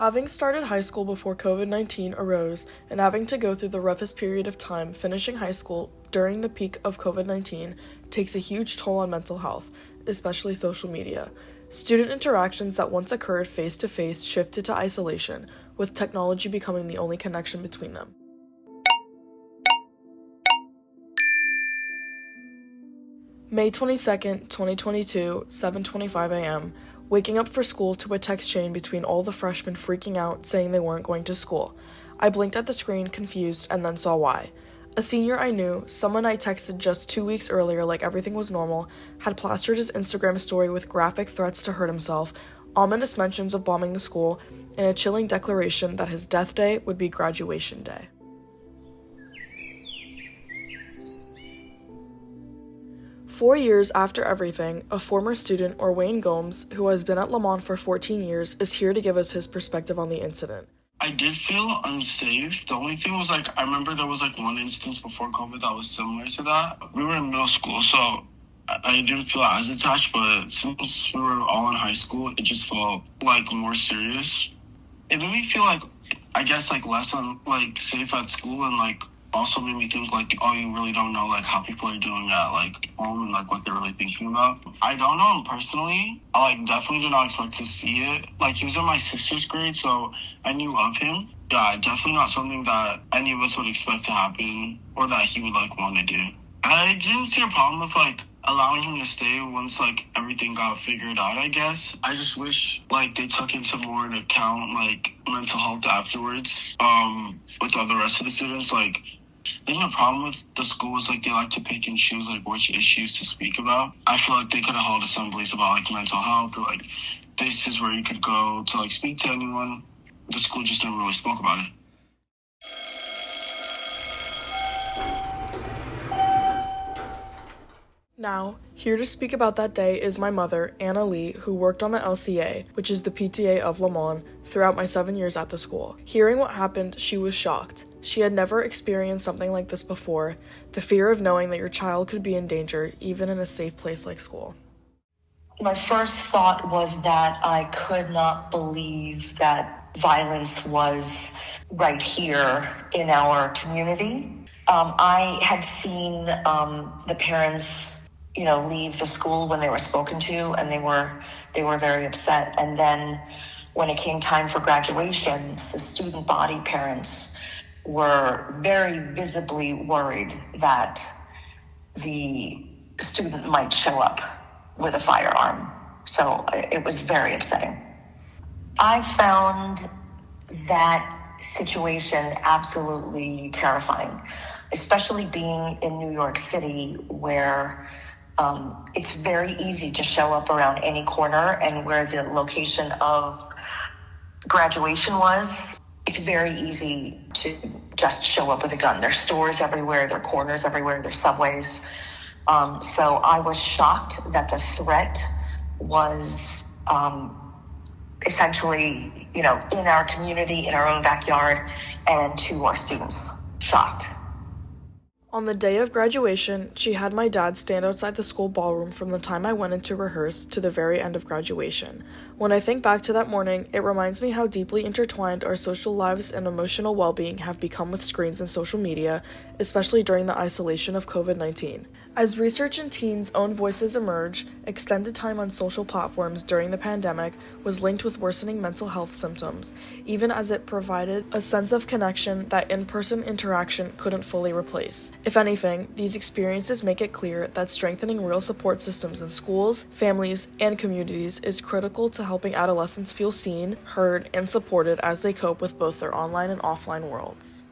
Having started high school before COVID-19 arose and having to go through the roughest period of time finishing high school during the peak of COVID-19 takes a huge toll on mental health, especially social media. Student interactions that once occurred face-to-face shifted to isolation, with technology becoming the only connection between them. May 22nd, 2022, 7:25 a.m., waking up for school to a text chain between all the freshmen freaking out saying they weren't going to school. I blinked at the screen, confused, and then saw why. A senior I knew, someone I texted just 2 weeks earlier like everything was normal, had plastered his Instagram story with graphic threats to hurt himself, ominous mentions of bombing the school, and a chilling declaration that his death day would be graduation day. Four years after everything, a former student, Orwayne Gomes, who has been at Lamont for 14 years, is here to give us his perspective on the incident. I did feel unsafe. The only thing was, I remember there was, one instance before COVID that was similar to that. We were in middle school, so I didn't feel as attached, but since we were all in high school, it just felt, more serious. It made me feel less, safe at school, and, also made me think, you really don't know, how people are doing at, home and, what they're really thinking about. I don't know him personally. I, definitely did not expect to see it. He was in my sister's grade, so I knew of him. Yeah, definitely not something that any of us would expect to happen or that he would, want to do. I didn't see a problem with, allowing him to stay once, everything got figured out, I guess. I just wish, they took into more into account, mental health afterwards, with all the rest of the students, I think the problem with the school is, they like to pick and choose, which issues to speak about. I feel like they could have held assemblies about, mental health, or, this is where you could go to, speak to anyone. The school just never really spoke about it. Now, here to speak about that day is my mother, Anna Lee, who worked on the LCA, which is the PTA of Lamont, throughout my 7 years at the school. Hearing what happened, she was shocked. She had never experienced something like this before, the fear of knowing that your child could be in danger, even in a safe place like school. My first thought was that I could not believe that violence was right here in our community. I had seen the parents leave the school when they were spoken to, and they were very upset. And then when it came time for graduation, the student body parents were very visibly worried that the student might show up with a firearm. So it was very upsetting. I found that situation absolutely terrifying, especially being in New York City, where it's very easy to show up around any corner, and where the location of graduation was, it's very easy to just show up with a gun. There's stores everywhere, there are corners everywhere, there's subways. So I was shocked that the threat was essentially, in our community, in our own backyard, and to our students. Shocked. On the day of graduation, she had my dad stand outside the school ballroom from the time I went in to rehearse to the very end of graduation. When I think back to that morning, it reminds me how deeply intertwined our social lives and emotional well-being have become with screens and social media, especially during the isolation of COVID-19. As research in teens' own voices emerge, extended time on social platforms during the pandemic was linked with worsening mental health symptoms, even as it provided a sense of connection that in-person interaction couldn't fully replace. If anything, these experiences make it clear that strengthening real support systems in schools, families, and communities is critical to helping adolescents feel seen, heard, and supported as they cope with both their online and offline worlds.